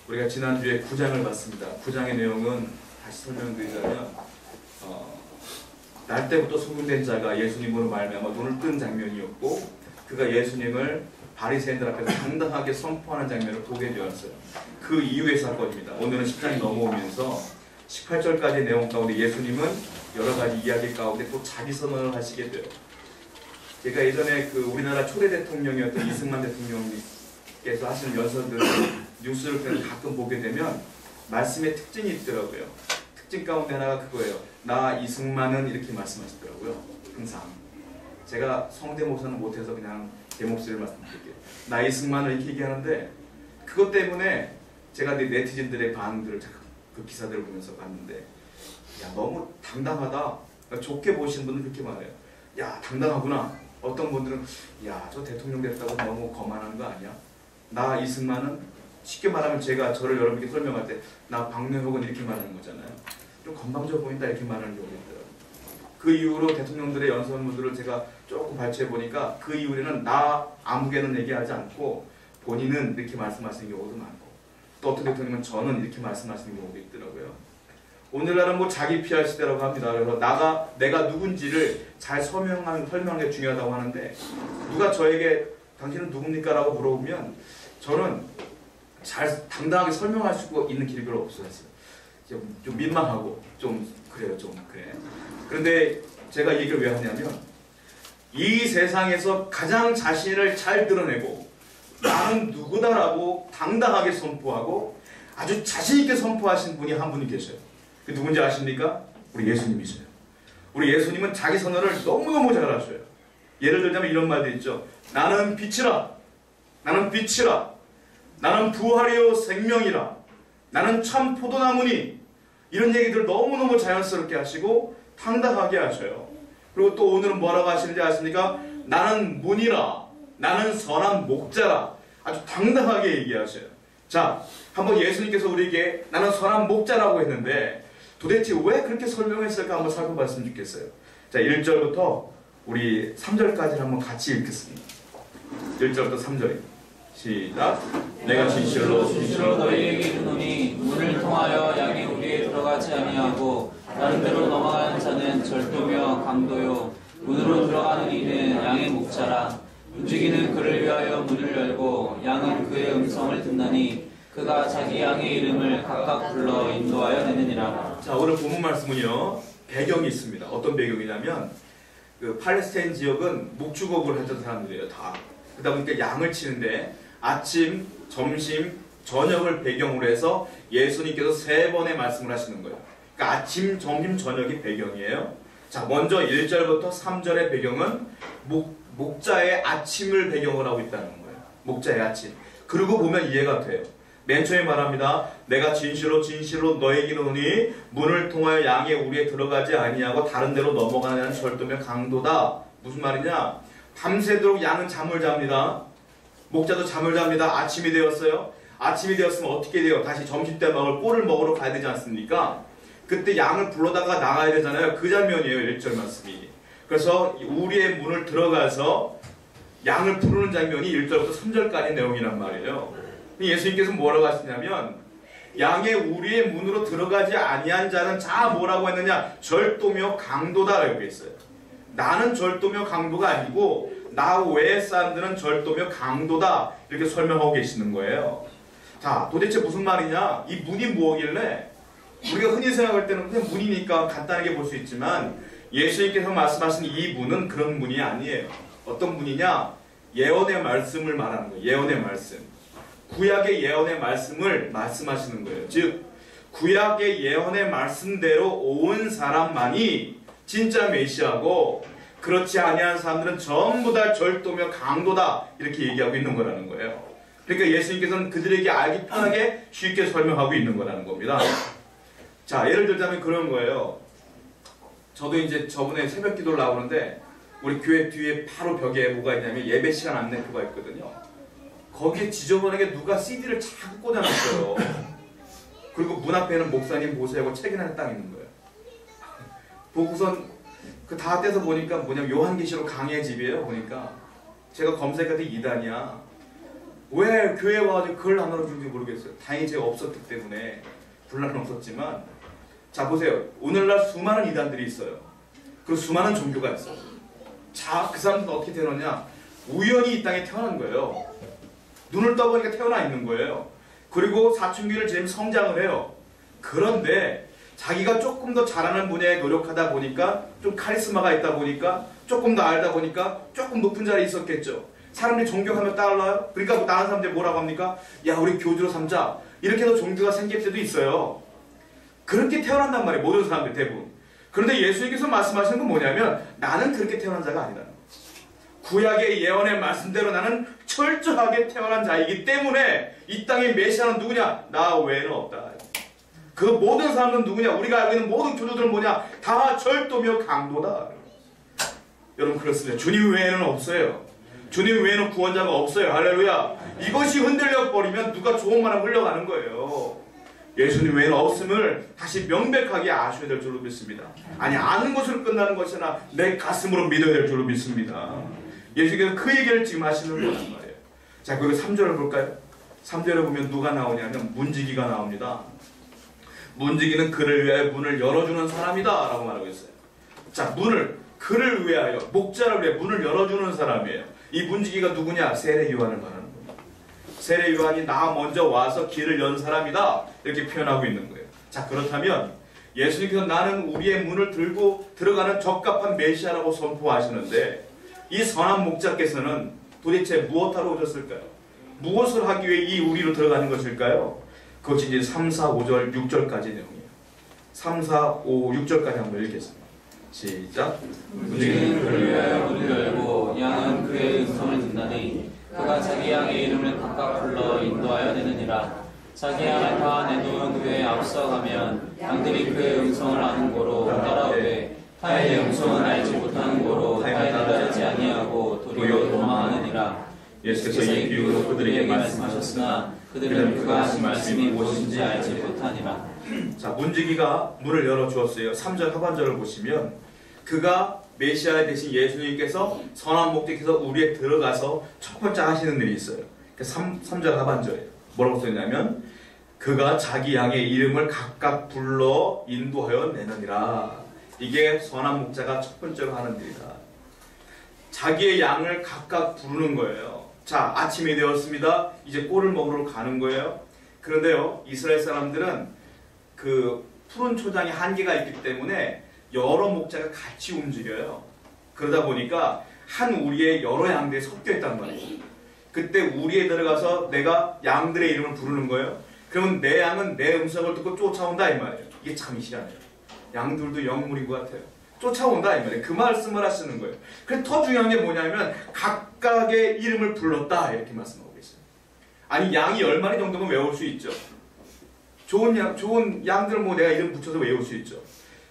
우리가 지난주에 9장을 봤습니다. 9장의 내용은 다시 설명드리자면 날 때부터 소금된 자가 예수님으로 말미암아 눈을 뜬 장면이었고, 그가 예수님을 바리새인들 앞에서 당당하게 선포하는 장면을 보게 되었어요. 그 이후의 사건입니다. 오늘은 10장이 넘어오면서 18절까지의 내용 가운데 예수님은 여러 가지 이야기 가운데 또 자기 선언을 하시게 돼요. 제가 예전에 우리나라 초대 대통령이었던 이승만 대통령께서 하시는 연설들 뉴스를 가끔 보게 되면 말씀의 특징이 있더라고요. 특징 가운데 하나가 그거예요. 나 이승만은 이렇게 말씀하시더라고요. 항상. 제가 성대모사는 못해서 그냥 제 목소리를 말씀드릴게요. 나 이승만을 이렇게 얘기하는데, 그것 때문에 제가 네티즌들의 반응들을 그 기사들을 보면서 봤는데, 야, 너무 당당하다. 좋게 보시는 분은 그렇게 말해요. 야, 당당하구나. 어떤 분들은 야, 저 대통령 됐다고 너무 거만한 거 아니야? 나 이승만은 쉽게 말하면 제가 저를 여러분께 설명할 때 나 박노혁은 이렇게 말하는 거잖아요. 좀 건방져 보인다 이렇게 말하는 경우가 있더라고요. 그 이후로 대통령들의 연설문들을 제가 조금 발췌해 보니까 그 이후에는 나 아무개는 얘기하지 않고 본인은 이렇게 말씀하시는 경우도 많고, 또 어떤 대통령은 저는 이렇게 말씀하시는 경우도 있더라고요. 오늘날은 뭐 자기 PR 시대라고 합니다. 그래서 내가 누군지를 잘 설명하는 게 중요하다고 하는데, 누가 저에게 당신은 누굽니까? 라고 물어보면 저는 잘 당당하게 설명할 수 있는 길이 별로 없어요. 좀 민망하고 좀 그래요. 좀 그래. 그런데 제가 이 얘기를 왜 하냐면, 이 세상에서 가장 자신을 잘 드러내고 나는 누구다라고 당당하게 선포하고 아주 자신있게 선포하신 분이 한 분이 계셔요. 그 누군지 아십니까? 우리 예수님이세요. 우리 예수님은 자기 선언을 너무너무 잘하셔요. 예를 들자면 이런 말도 있죠. 나는 빛이라. 나는 빛이라. 나는 부활이요 생명이라. 나는 참 포도나무니. 이런 얘기들 너무너무 자연스럽게 하시고 당당하게 하셔요. 그리고 또 오늘은 뭐라고 하시는지 아십니까? 나는 문이라. 나는 선한 목자라. 아주 당당하게 얘기하셔요. 자, 한번 예수님께서 우리에게 나는 선한 목자라고 했는데 도대체 왜 그렇게 설명했을까 한번 살펴봤으면 좋겠어요. 자, 1절부터 우리 3절까지 한번 같이 읽겠습니다. 1절부터 3절. 시작. 내가 진실로 너희에게 이르노니 문을 통하여 양이 우리에 들어가지 아니하고 다른 데로 넘어가는 자는 절도며 강도요, 문으로 들어가는 이는 양의 목자라. 움직이는 그를 위하여 문을 열고 양은 그의 음성을 듣나니 그가 자기 양의 이름을 각각 불러 인도하여 내느니라. 자, 오늘 본문 말씀은요, 배경이 있습니다. 어떤 배경이냐면 그 팔레스타인 지역은 목축업을 하던 사람들이에요. 다. 그러다 보니까 양을 치는데 아침, 점심, 저녁을 배경으로 해서 예수님께서 3번의 말씀을 하시는 거예요. 그러니까 아침, 점심, 저녁이 배경이에요. 자, 먼저 1절부터 3절의 배경은 목자의 아침을 배경으로 하고 있다는 거예요. 목자의 아침. 그리고 보면 이해가 돼요. 맨 처음에 말합니다. 내가 진실로 너에게 이르노니 문을 통하여 양이 우리에 들어가지 아니하고 다른 데로 넘어가는 절도며 강도다. 무슨 말이냐? 밤새도록 양은 잠을 잡니다. 목자도 잠을 잡니다. 아침이 되었어요. 아침이 되었으면 어떻게 돼요? 다시 점심때 먹을 꼴을 먹으러 가야 되지 않습니까? 그때 양을 불러다가 나가야 되잖아요. 그 장면이에요. 1절 말씀이. 그래서 우리의 문을 들어가서 양을 부르는 장면이 1절부터 3절까지 내용이란 말이에요. 예수님께서 뭐라고 하시냐면 양의 우리의 문으로 들어가지 아니한 자는 자 뭐라고 했느냐? 절도며 강도다라고 했어요. 나는 절도며 강도가 아니고 나 외의 사람들은 절도며 강도다, 이렇게 설명하고 계시는 거예요. 자, 도대체 무슨 말이냐? 이 문이 뭐길래? 우리가 흔히 생각할 때는 그냥 문이니까 간단하게 볼 수 있지만 예수님께서 말씀하신 이 문은 그런 문이 아니에요. 어떤 문이냐? 예언의 말씀을 말하는 거예요. 예언의 말씀. 구약의 예언의 말씀을 말씀하시는 거예요. 즉 구약의 예언의 말씀대로 온 사람만이 진짜 메시아고, 그렇지 아니한 사람들은 전부 다 절도며 강도다, 이렇게 얘기하고 있는 거라는 거예요. 그러니까 예수님께서는 그들에게 알기 편하게 쉽게 설명하고 있는 거라는 겁니다. 자, 예를 들자면 그런 거예요. 저도 이제 저번에 새벽 기도를 나오는데 우리 교회 뒤에 바로 벽에 뭐가 있냐면 예배 시간 안내표가 있거든요. 거기에 지저분하게 누가 CD를 자꾸 꽂아놨어요. 그리고 문 앞에는 목사님 모세하고 책 하나 딱 있는 거예요. 보고선 그 다 떼서 보니까 뭐냐면 요한계시록 강의 집이에요. 보니까 제가 검색할 때 이단이야. 왜 교회에 와가지고 그걸 안 알아주는지 모르겠어요. 다행히 제가 없었기 때문에 분란은 없었지만, 자 보세요. 오늘날 수많은 이단들이 있어요. 그리고 수많은 종교가 있어요. 자, 그 사람들은 어떻게 태어났냐? 우연히 이 땅에 태어난 거예요. 눈을 떠보니까 태어나 있는 거예요. 그리고 사춘기를 지내면 성장을 해요. 그런데 자기가 조금 더 잘하는 분야에 노력하다 보니까, 좀 카리스마가 있다 보니까, 조금 더 알다 보니까 조금 높은 자리에 있었겠죠. 사람들이 존경하면 따라요. 그러니까 다른 사람들이 뭐라고 합니까? 야, 우리 교주로 삼자. 이렇게 해서 종교가 생길 때도 있어요. 그렇게 태어난단 말이에요. 모든 사람들 대부분. 그런데 예수님께서 말씀하시는 건 뭐냐면, 나는 그렇게 태어난 자가 아니다. 구약의 예언의 말씀대로 나는 철저하게 태어난 자이기 때문에 이 땅의 메시아는 누구냐? 나 외에는 없다. 그 모든 사람은 누구냐? 우리가 알고 있는 모든 교도들은 뭐냐? 다 절도며 강도다. 여러분 그렇습니다. 주님 외에는 없어요. 주님 외에는 구원자가 없어요. 할렐루야. 이것이 흔들려 버리면 누가 좋은 말을 흘러가는 거예요. 예수님 외에는 없음을 다시 명백하게 아셔야 될 줄로 믿습니다. 아니, 아는 것으로 끝나는 것이 아니라 내 가슴으로 믿어야 될 줄로 믿습니다. 예수님께서 그 얘기를 지금 하시는 거란 말이에요. 자, 그리고 3절을 볼까요? 3절에 보면 누가 나오냐면 문지기가 나옵니다. 문지기는 그를 위하여 문을 열어주는 사람이다 라고 말하고 있어요. 자, 그를 위하여, 목자를 위해 문을 열어주는 사람이에요. 이 문지기가 누구냐? 세례 요한을 말하는 겁니다. 세례 요한이 나 먼저 와서 길을 연 사람이다 이렇게 표현하고 있는 거예요. 자, 그렇다면 예수님께서 나는 우리의 문을 들고 들어가는 적합한 메시아라고 선포하시는데, 이 선한 목자께서는 도대체 무엇하러 오셨을까요? 무엇을 하기 위해 이 우리로 들어가는 것일까요? 그것이 이제 3, 4, 5절, 6절까지 내용이에요. 3, 4, 5, 6절까지 한번 읽겠습니다. 시작. 문지기는 그를 위하여 문을 열고 양은 그의 음성을 듣나니 그가 자기 양의 이름을 각각 불러 인도하여 내느니라. 자기 양을 다 내놓은 후에 앞서가면 양들이 그의 음성을 아는 고로 따라오되 타인의 음성은 알지 못하는 고로 타인을 따르지 아니하고 도리어 도망하느니라. 예수께서 이 비유로 그들에게 말씀하셨으나 그들은 그가 하신 말씀이 무엇인지 알지 못하니라. 자, 문지기가 문을 열어주었어요. 3절 하반절을 보시면 그가 메시아 대신 예수님께서 선한 목적에서 우리에 들어가서 첫 번째 하시는 일이 있어요. 3절 하반절에 뭐라고 써있냐면 그가 자기 양의 이름을 각각 불러 인도하여 내느니라. 이게 선한 목자가 첫 번째로 하는 일이다. 자기의 양을 각각 부르는 거예요. 자, 아침이 되었습니다. 이제 꼴을 먹으러 가는 거예요. 그런데요, 이스라엘 사람들은 그 푸른 초장에 한계가 있기 때문에 여러 목자가 같이 움직여요. 그러다 보니까 한 우리의 여러 양들이 섞여 있단 말이에요. 그때 우리에 들어가서 내가 양들의 이름을 부르는 거예요. 그러면 내 양은 내 음성을 듣고 쫓아온다 이 말이에요. 이게 참 희한해요. 양들도 영물인 것 같아요. 쫓아온다 이 말이에요. 그 말씀을 하시는 거예요. 그래서 더 중요한 게 뭐냐면 각각의 이름을 불렀다 이렇게 말씀하고 있어요. 아니, 양이 10마리 정도면 외울 수 있죠. 좋은 양들 뭐 내가 이름 붙여서 외울 수 있죠.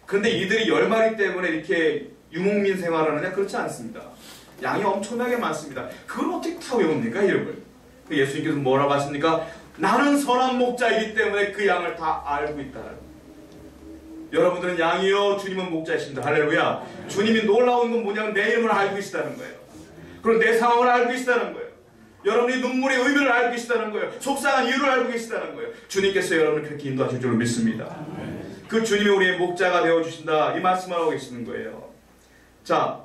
그런데 이들이 10마리 때문에 이렇게 유목민 생활을 하느냐? 그렇지 않습니다. 양이 엄청나게 많습니다. 그걸 어떻게 다 외웁니까, 이름을? 예수님께서 뭐라고 하십니까? 나는 선한 목자이기 때문에 그 양을 다 알고 있다. 여러분들은 양이요, 주님은 목자이십니다. 할렐루야. 주님이 놀라운 건 뭐냐면 내 이름을 알고 계시다는 거예요. 그리고 내 상황을 알고 계시다는 거예요. 여러분이 눈물의 의미를 알고 계시다는 거예요. 속상한 이유를 알고 계시다는 거예요. 주님께서 여러분을 그렇게 인도하실 줄로 믿습니다. 그 주님이 우리의 목자가 되어주신다. 이 말씀을 하고 계시는 거예요. 자,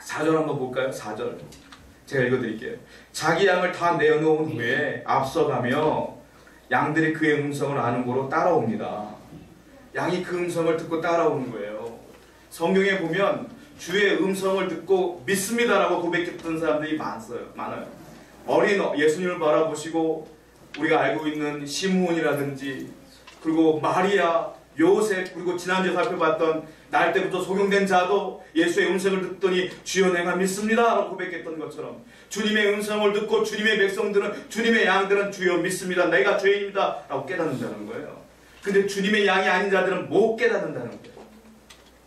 4절 한번 볼까요? 4절. 제가 읽어드릴게요. 자기 양을 다 내어놓은 후에 앞서가며 양들이 그의 음성을 아는 고로 따라옵니다. 양이 그 음성을 듣고 따라오는 거예요. 성경에 보면 주의 음성을 듣고 믿습니다라고 고백했던 사람들이 많아요. 어린 예수님을 바라보시고 우리가 알고 있는 시므온이라든지 그리고 마리아, 요셉, 그리고 지난주에 살펴봤던 날 때부터 소경된 자도 예수의 음성을 듣더니 주여 내가 믿습니다 라고 고백했던 것처럼 주님의 음성을 듣고 주님의 백성들은, 주님의 양들은 주여 믿습니다, 내가 죄인입니다 라고 깨닫는다는 거예요. 근데 주님의 양이 아닌 자들은 못 깨닫는다는 거예요.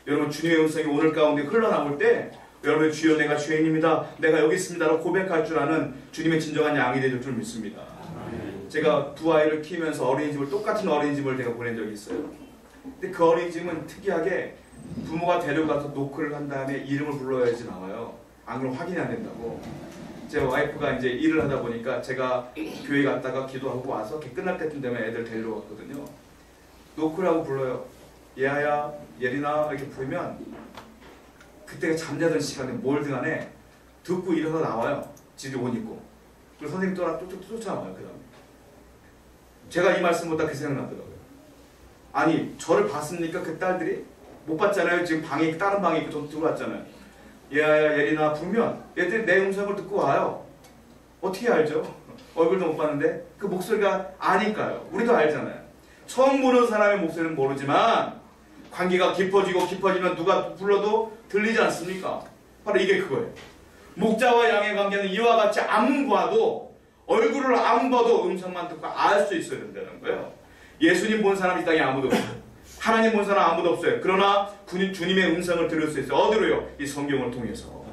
여러분, 주님의 음성이 오늘 가운데 흘러나올 때 여러분, 주여 내가 죄인입니다, 내가 여기 있습니다 라고 고백할 줄 아는 주님의 진정한 양이 될 줄 믿습니다. 제가 두 아이를 키우면서 어린이집을, 똑같은 어린이집을 제가 보낸 적이 있어요. 근데 그 어린이집은 특이하게 부모가 데려가서 노크를 한 다음에 이름을 불러야지 나와요. 안 그러면 확인이 안 된다고. 제 와이프가 이제 일을 하다 보니까 제가 교회 갔다가 기도하고 와서 끝날 때쯤 되면 애들 데리러 왔거든요. 노크라고 불러요. 예아야, 예린아 이렇게 부르면 그때가 잠자던 시간에 뭘든 간에 듣고 일어서 나와요. 집에 옷 입고. 그리고 선생님 쫓아와요. 그 다음에 제가 이 말씀보다 그 생각 나더라고요. 아니 저를 봤습니까? 그 딸들이? 못 봤잖아요. 지금 방에 다른 방에 있고 저 들어왔잖아요. 예아야, 예린아 부르면 얘들이 내 음성을 듣고 와요. 어떻게 알죠? 얼굴도 못 봤는데 그 목소리가 아니까요. 우리도 알잖아요. 처음 보는 사람의 목소리는 모르지만 관계가 깊어지면 누가 불러도 들리지 않습니까? 바로 이게 그거예요. 목자와 양의 관계는 이와 같이 안 봐도 얼굴을 안 봐도 음성만 듣고 알 수 있어야 된다는 거예요. 예수님 본 사람 이 땅에 아무도 없어요. 하나님 본 사람 아무도 없어요. 그러나 주님의 음성을 들을 수 있어요. 어디로요? 이 성경을 통해서.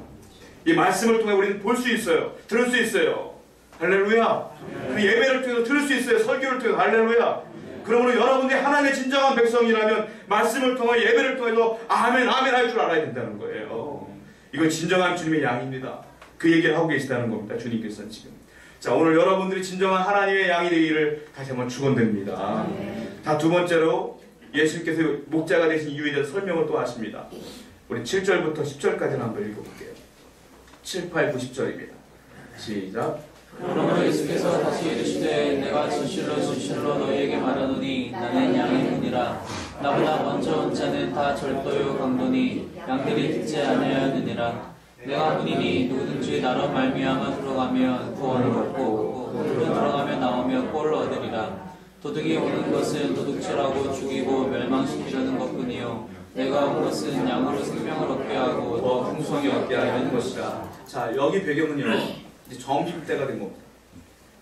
이 말씀을 통해 우리는 볼 수 있어요. 들을 수 있어요. 할렐루야. 그 예배를 통해서 들을 수 있어요. 설교를 통해서. 할렐루야. 그러므로 여러분들이 하나님의 진정한 백성이라면 말씀을 통해 예배를 통해서 아멘 아멘 할 줄 알아야 된다는 거예요. 이건 진정한 주님의 양입니다. 그 얘기를 하고 계시다는 겁니다. 주님께서는 지금. 자, 오늘 여러분들이 진정한 하나님의 양이 되기를 다시 한번 축원드립니다. 자, 두 번째로 예수님께서 목자가 되신 이유에 대해서 설명을 또 하십니다. 우리 7절부터 10절까지는 한번 읽어볼게요. 7, 8, 9, 10절입니다. 시작. 그러므로 예수께서 다시 이르시되 내가 진실로 너희에게 말하노니 나는 양의 문이라. 나보다 먼저 온 자는 다 절도요 강도니 양들이 듣지 아니하느니라. 내가 문이니 누구든지 나로 말미암아 들어가면 구원을 얻고 문으로 들어가며 나오며 꼴을 얻으리라. 도둑이 오는 것은 도둑질하고 죽이고 멸망시키려는 것뿐이요 내가 온 것은 양으로 생명을 얻게 하고 더 풍성히 얻게 하려는 것이라. 자, 여기 배경은요 이제 점심때가 된 겁니다.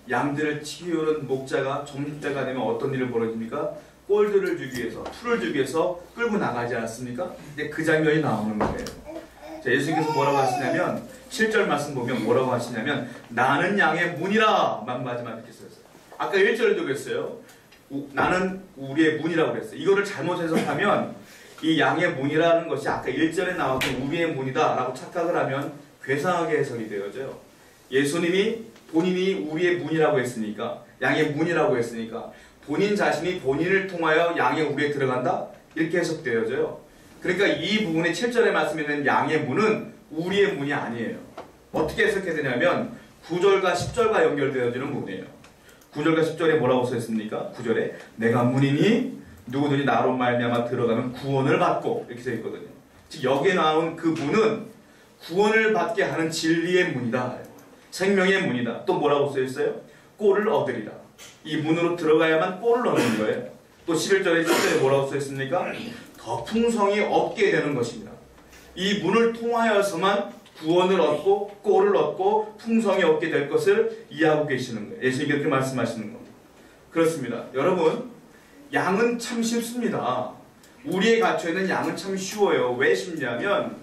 양들을 키우는 목자가 점심때가 되면 어떤 일을 벌어집니까? 꼴들을 주기 위해서, 풀을 주기 위해서 끌고 나가지 않습니까? 근데 그 장면이 나오는 거예요. 자, 예수님께서 뭐라고 하시냐면 7절 말씀 보면 뭐라고 하시냐면 나는 양의 문이라 마지막 이렇게 써있어요. 아까 1절에도 그랬어요. 나는 우리의 문이라고 그랬어요. 이거를 잘못 해석하면 이 양의 문이라는 것이 아까 1절에 나왔던 우리의 문이다 라고 착각을 하면 괴상하게 해석이 되어져요. 예수님이 본인이 우리의 문이라고 했으니까, 양의 문이라고 했으니까 본인 자신이 본인을 통하여 양의 우리에 들어간다? 이렇게 해석되어져요. 그러니까 이 부분의 7절에 말씀에 있는 양의 문은 우리의 문이 아니에요. 어떻게 해석해야 되냐면 9절과 10절과 연결되어지는 문이에요. 9절과 10절에 뭐라고 써있습니까? 9절에 내가 문이니 누구든지 나로 말미암아 들어가면 구원을 받고 이렇게 되어 있거든요. 즉 여기에 나온 그 문은 구원을 받게 하는 진리의 문이다. 생명의 문이다. 또 뭐라고 써있어요? 꼴을 얻으리라. 이 문으로 들어가야만 꼴을 얻는 거예요. 또 11절에 10절에 뭐라고 써있습니까? 더 풍성히 얻게 되는 것입니다. 이 문을 통하여서만 구원을 얻고 꼴을 얻고 풍성히 얻게 될 것을 이해하고 계시는 거예요. 예수님이 그렇게 말씀하시는 겁니다. 그렇습니다. 여러분, 양은 참 쉽습니다. 우리의 갇혀있는 양은 참 쉬워요. 왜 쉽냐면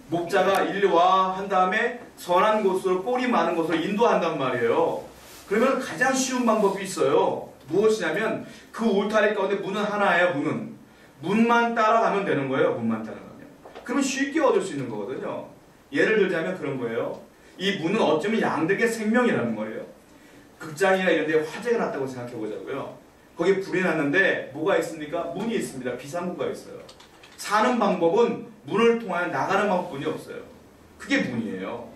목자가 일리 와 한 다음에 선한 곳으로 꼴이 많은 곳으로 인도한단 말이에요. 그러면 가장 쉬운 방법이 있어요. 무엇이냐면 그 울타리 가운데 문은 하나예요. 문만 따라가면 되는 거예요. 문만 따라가면. 그러면 쉽게 얻을 수 있는 거거든요. 예를 들자면 그런 거예요. 이 문은 어쩌면 양들의 생명이라는 거예요. 극장이나 이런 데 화재가 났다고 생각해 보자고요. 거기에 불이 났는데 뭐가 있습니까? 문이 있습니다. 비상구가 있어요. 사는 방법은 문을 통하여 나가는 방법뿐이 없어요. 그게 문이에요.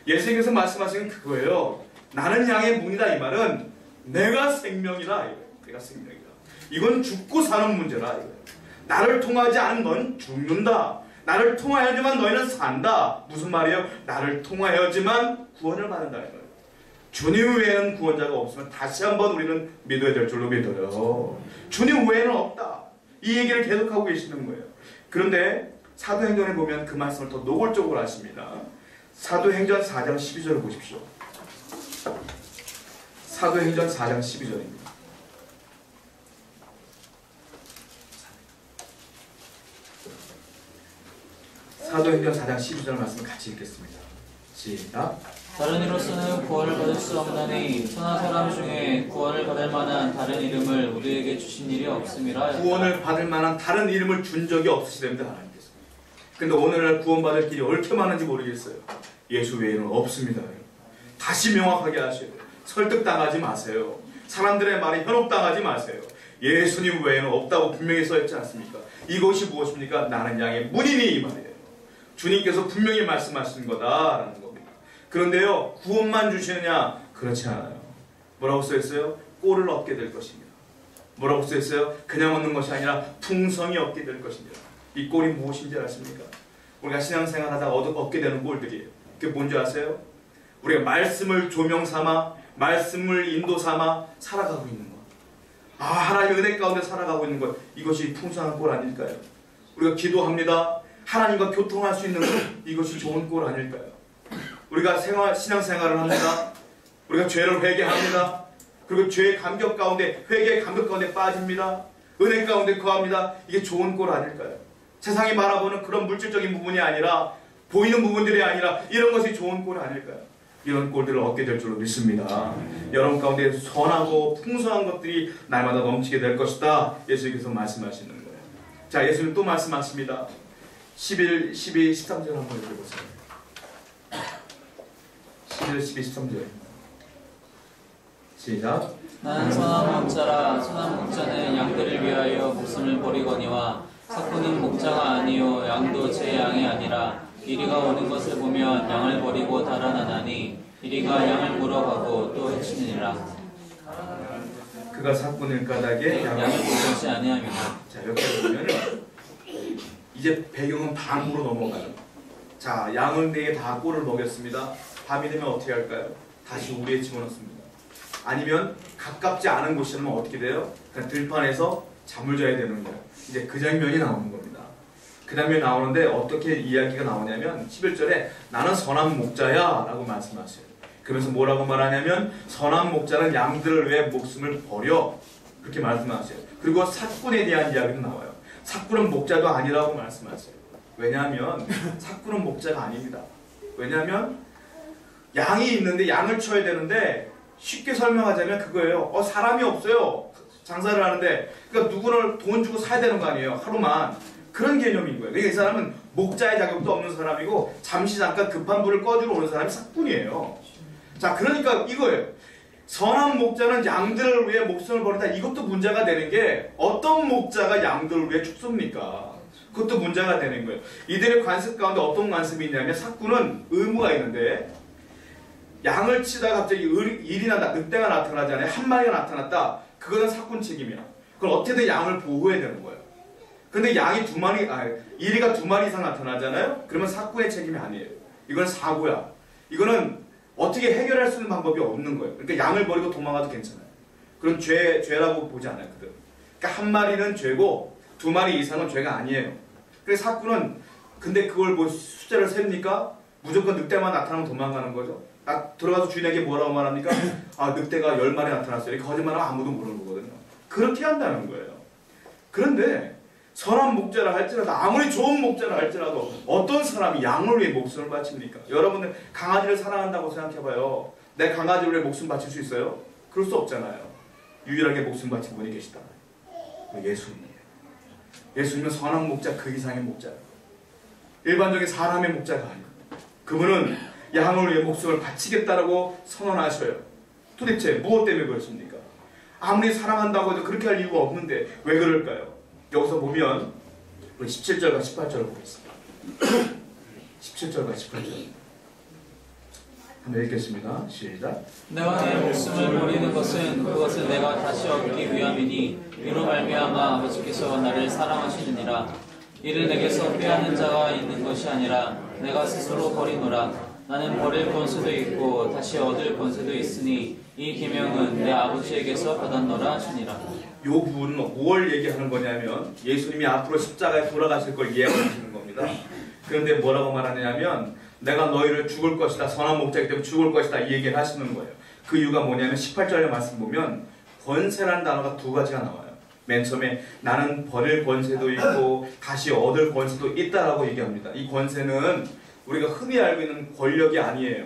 예수님께서 말씀하시는 그거예요. 나는 양의 문이다. 이 말은 내가 생명이다. 이거예요. 내가 생명이다. 이건 죽고 사는 문제라. 이거예요. 나를 통하지 않은 넌 죽는다. 나를 통하여야지만 너희는 산다. 무슨 말이에요? 나를 통하여야지만 구원을 받는다. 이거예요. 주님 외에는 구원자가 없으면 다시 한번 우리는 믿어야 될 줄로 믿어요. 주님 외에는 없다. 이 얘기를 계속하고 계시는 거예요. 그런데 사도행전에 보면 그 말씀을 더 노골적으로 하십니다. 사도행전 4장 12절을 보십시오. 사도행전 4장 12절입니다. 사도행전 4장 12절 말씀을 같이 읽겠습니다. 시작. 다른 이로서는 구원을 받을 수 없나니 선한 사람 중에 구원을 받을 만한 다른 이름을 우리에게 주신 일이 없음이라. 구원을 받을 만한 다른 이름을 준 적이 없으시답니다. 하나님께서. 근데 오늘날 구원받을 길이 옳게 많은지 모르겠어요. 예수 외에는 없습니다. 다시 명확하게 하셔야 돼요. 설득당하지 마세요. 사람들의 말에 현혹당하지 마세요. 예수님 외에는 없다고 분명히 써있지 않습니까? 이것이 무엇입니까? 나는 양의 문이니 이 말이에요. 주님께서 분명히 말씀하신 거다라는 겁니다. 그런데요, 구원만 주시느냐? 그렇지 않아요. 뭐라고 써있어요? 꼴을 얻게 될 것입니다. 뭐라고 써있어요? 그냥 얻는 것이 아니라 풍성이 얻게 될 것입니다. 이 꼴이 무엇인지 아십니까? 우리가 신앙생활 하다가 얻게 되는 꼴들이에요. 그게 뭔지 아세요? 우리가 말씀을 조명 삼아, 말씀을 인도 삼아 살아가고 있는 것. 하나님의 은혜 가운데 살아가고 있는 것. 이것이 풍성한 꼴 아닐까요? 우리가 기도합니다. 하나님과 교통할 수 있는 것. 이것이 좋은 꼴 아닐까요? 우리가 신앙생활을 합니다. 우리가 죄를 회개합니다. 그리고 죄의 감격 가운데, 회개의 감격 가운데 빠집니다. 은혜 가운데 거합니다. 이게 좋은 꼴 아닐까요? 세상이 바라보는 그런 물질적인 부분이 아니라, 보이는 부분들이 아니라 이런 것이 좋은 꼴 아닐까요? 이런 꼴들을 얻게 될 줄로 믿습니다. 여러분 가운데 선하고 풍성한 것들이 날마다 넘치게 될 것이다. 예수님께서 말씀하시는 거예요. 자, 예수님 또 말씀하십니다. 11, 12, 13절 한번 읽어보세요. 11, 12, 13절. 시작. 나는 선한 목자라. 선한 목자는 양들을 위하여 목숨을 버리거니와 사꾼은 목자가 아니요 양도 제 양이 아니라 이리가 오는 것을 보면 양을 버리고 달아나나니 이리가 양을 물어가고 또 해치느니라. 그가 사꾼을 까닭에 양을 보지 아니함이라. 자, 여기 보면 이제 배경은 반으로 넘어가요. 자, 양을 네개 다 꼴을 먹였습니다. 밤이 되면 어떻게 할까요? 다시 우리에 집어넣습니다. 아니면 가깝지 않은 곳이라면 어떻게 돼요? 그냥 들판에서 잠을 자야 되는 거예요. 이제 그 장면이 나오는 겁니다. 그 장면이 나오는데 어떻게 이야기가 나오냐면 11절에 나는 선한 목자야 라고 말씀하세요. 그러면서 뭐라고 말하냐면 선한 목자는 양들을 위해 목숨을 버려 그렇게 말씀하세요. 그리고 사꾼에 대한 이야기도 나와요. 사꾼은 목자도 아니라고 말씀하세요. 왜냐하면 사꾼은 목자가 아닙니다. 왜냐하면 양이 있는데 양을 쳐야 되는데 쉽게 설명하자면 그거예요. 사람이 없어요. 장사를 하는데 그러니까 누구를 돈 주고 사야 되는 거 아니에요. 하루만. 그런 개념인 거예요. 그러니까 이 사람은 목자의 자격도 없는 사람이고 잠시 잠깐 급한 불을 꺼주러 오는 사람이 사꾼이에요. 자, 그러니까 이거예요. 선한 목자는 양들을 위해 목숨을 버린다. 이것도 문제가 되는 게 어떤 목자가 양들을 위해 축소입니까? 그것도 문제가 되는 거예요. 이들의 관습 가운데 어떤 관습이 있냐면 사꾼은 의무가 있는데 양을 치다가 갑자기 늑대가 나타나잖아요. 한 마리가 나타났다. 그거는 사꾼 책임이야. 그럼 어떻게든 양을 보호해야 되는 거예요. 근데 양이 이리가 2마리 이상 나타나잖아요. 그러면 사꾼의 책임이 아니에요. 이건 사고야. 이거는 어떻게 해결할 수 있는 방법이 없는 거예요. 그러니까 양을 버리고 도망가도 괜찮아요. 그건 죄라고 보지 않아요. 그러니까 1마리는 죄고 2마리 이상은 죄가 아니에요. 그래서 사꾼은 근데 그걸 뭐 숫자를 셉니까? 무조건 늑대만 나타나면 도망가는 거죠. 들어가서 주인에게 뭐라고 말합니까? 늑대가 10마리 나타났어요. 이렇게 거짓말하면 아무도 모르는 거거든요. 그렇게 한다는 거예요. 그런데 선한 목자라 할지라도 아무리 좋은 목자라 할지라도 어떤 사람이 양을 위해 목숨을 바칩니까? 여러분들 강아지를 사랑한다고 생각해봐요. 내 강아지를 위해 목숨 바칠 수 있어요? 그럴 수 없잖아요. 유일하게 목숨 바친 분이 계시다. 예수님이에요. 예수님은 선한 목자 그 이상의 목자예요. 일반적인 사람의 목자가 아니에요. 그분은 양을 위해 목숨을 바치겠다라고 선언하셔요. 도대체 무엇 때문에 그렇습니까? 아무리 사랑한다고 해도 그렇게 할 이유가 없는데 왜 그럴까요? 여기서 보면 우리 17절과 18절을 보겠습니다. 17절과 18절 한번 읽겠습니다. 시작. 내가 내 목숨을 버리는 것은 그것을 내가 다시 얻기 위함이니 이로 말미암아 아버지께서 나를 사랑하시느니라. 이를 내게서 빼앗는 자가 있는 것이 아니라 내가 스스로 버리노라. 나는 버릴 권세도 있고 다시 얻을 권세도 있으니 이 계명은 내 아버지에게서 받았노라 하시니라. 이 부분은 뭘 얘기하는 거냐면 예수님이 앞으로 십자가에 돌아가실 걸 예언하시는 겁니다. 그런데 뭐라고 말하냐면 내가 너희를 죽을 것이다. 선한 목자이기 때문에 죽을 것이다. 이 얘기를 하시는 거예요. 그 이유가 뭐냐면 18절의 말씀 보면 권세라는 단어가 2가지가 나와요. 맨 처음에 나는 버릴 권세도 있고 다시 얻을 권세도 있다라고 얘기합니다. 이 권세는 우리가 흔히 알고 있는 권력이 아니에요.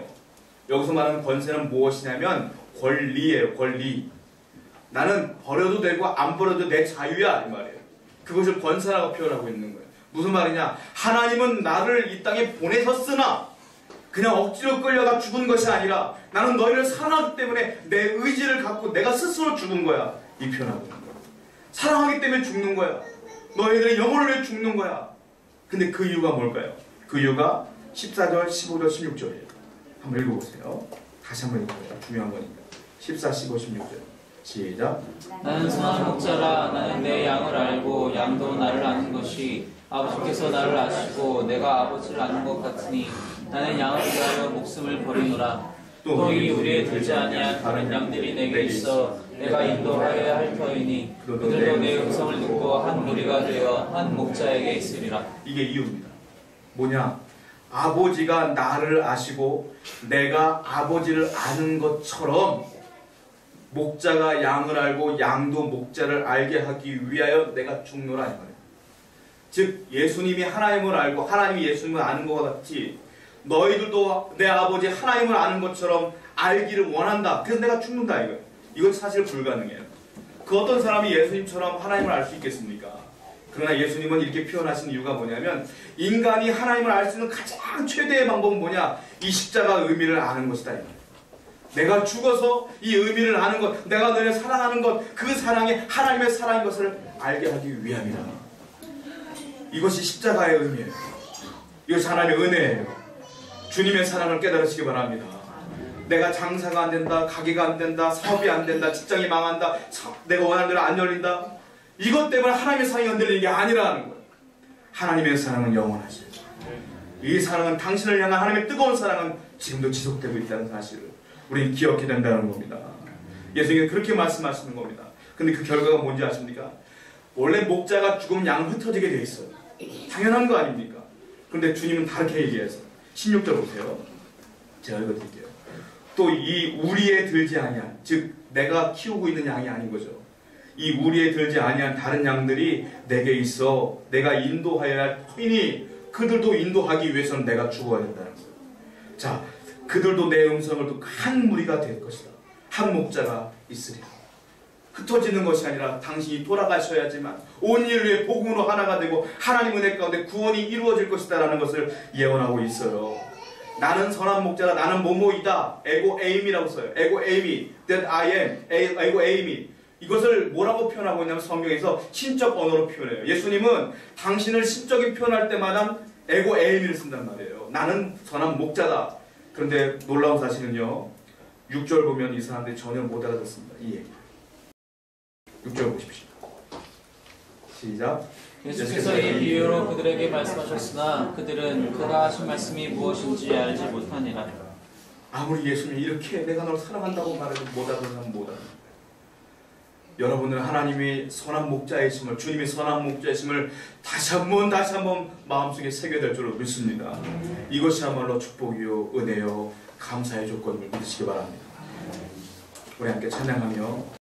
여기서 말하는 권세는 무엇이냐면 권리예요. 권리. 나는 버려도 되고 안 버려도 내 자유야 이 말이에요. 그것을 권세라고 표현하고 있는 거예요. 무슨 말이냐? 하나님은 나를 이 땅에 보내셨으나 그냥 억지로 끌려가 죽은 것이 아니라 나는 너희를 사랑하기 때문에 내 의지를 갖고 내가 스스로 죽은 거야. 이 표현하고 있는 거야. 사랑하기 때문에 죽는 거야. 너희들의 영혼을 위해 죽는 거야. 근데 그 이유가 뭘까요? 그 이유가 14절, 15절, 16절이에요. 한번 읽어보세요. 다시 한번 읽어보세요. 중요한 거니까. 14, 15, 16절. 시작. 나는 선한 목자라. 나는 내 양을 알고 양도 나를 아는 것이 아버지께서 나를 아시고 내가 아버지를 아는 것 같으니 나는 양을 위하여 목숨을 버리노라. 또 이 우리에 들지 아니한 다른 양들이 내게 있어 내가 인도하여야 할 터이니 그들도 내 음성을 듣고 한 무리가 되어 한 목자에게 있으리라. 이게 이유입니다. 뭐냐? 아버지가 나를 아시고 내가 아버지를 아는 것처럼 목자가 양을 알고 양도 목자를 알게 하기 위하여 내가 죽노라 이 말이에요. 즉 예수님이 하나님을 알고 하나님이 예수님을 아는 것 같이 너희들도 내 아버지 하나님을 아는 것처럼 알기를 원한다. 그래서 내가 죽는다 이거예요. 이건 사실 불가능해요. 그 어떤 사람이 예수님처럼 하나님을 알 수 있겠습니까? 그러나 예수님은 이렇게 표현하신 이유가 뭐냐면 인간이 하나님을 알 수 있는 가장 최대의 방법은 뭐냐? 이 십자가 의미를 아는 것이다. 내가 죽어서 이 의미를 아는 것, 내가 너를 사랑하는 것, 그 사랑이 하나님의 사랑인 것을 알게 하기 위함이다. 이것이 십자가의 의미예요. 이것이 하나님의 은혜예요. 주님의 사랑을 깨달으시기 바랍니다. 내가 장사가 안 된다, 가게가 안 된다, 사업이 안 된다, 직장이 망한다, 내가 원하는 대로 안 열린다. 이것 때문에 하나님의 사랑이 흔들리는 게 아니라는 거예요. 하나님의 사랑은 영원하시죠. 이 사랑은 당신을 향한 하나님의 뜨거운 사랑은 지금도 지속되고 있다는 사실을 우리는 기억해야 된다는 겁니다. 예수님은 그렇게 말씀하시는 겁니다. 근데 그 결과가 뭔지 아십니까? 원래 목자가 죽으면 양은 흩어지게 돼 있어요. 당연한 거 아닙니까? 그런데 주님은 다르게 얘기해서 16절 보세요. 제가 읽어드릴게요. 또 이 우리에 들지 아니한, 즉 내가 키우고 있는 양이 아닌 거죠. 이 우리에 들지 아니한 다른 양들이 내게 있어 내가 인도하여야 할 터이니 그들도 인도하기 위해서는 내가 죽어야 된다는 거예요. 자, 그들도 내 음성을 듣고 한 무리가 될 것이다. 한 목자가 있으리라. 흩어지는 것이 아니라 당신이 돌아가셔야지만 온 인류의 복음으로 하나가 되고 하나님 은혜 가운데 구원이 이루어질 것이다 라는 것을 예언하고 있어요. 나는 선한 목자라. 나는 뭐뭐이다. 에고 에임이라고 써요. 에고 에이미. That I am. 에고 에이미. 이것을 뭐라고 표현하고 있냐면 성경에서 신적 언어로 표현해요. 예수님은 당신을 신적인 표현할 때마다 에고 에이미를 쓴단 말이에요. 나는 선한 목자다. 그런데 놀라운 사실은요. 6절 보면 이 사람들이 전혀 못 알아듣습니다. 이 얘기. 6절 보십시오. 시작. 예수께서 이 비유로 그들에게 말씀하셨으나 그들은 그가 하신 말씀이 무엇인지 알지 못하니라. 아무리 예수님이 이렇게 내가 널 사랑한다고 말해도 못 알아듣는 못 알아듣는. 여러분은 하나님이 선한 목자이심을, 주님이 선한 목자이심을 다시 한번 마음속에 새겨야 될 줄로 믿습니다. 이것이야말로 축복이요 은혜요 감사의 조건을 믿으시기 바랍니다. 우리 함께 찬양하며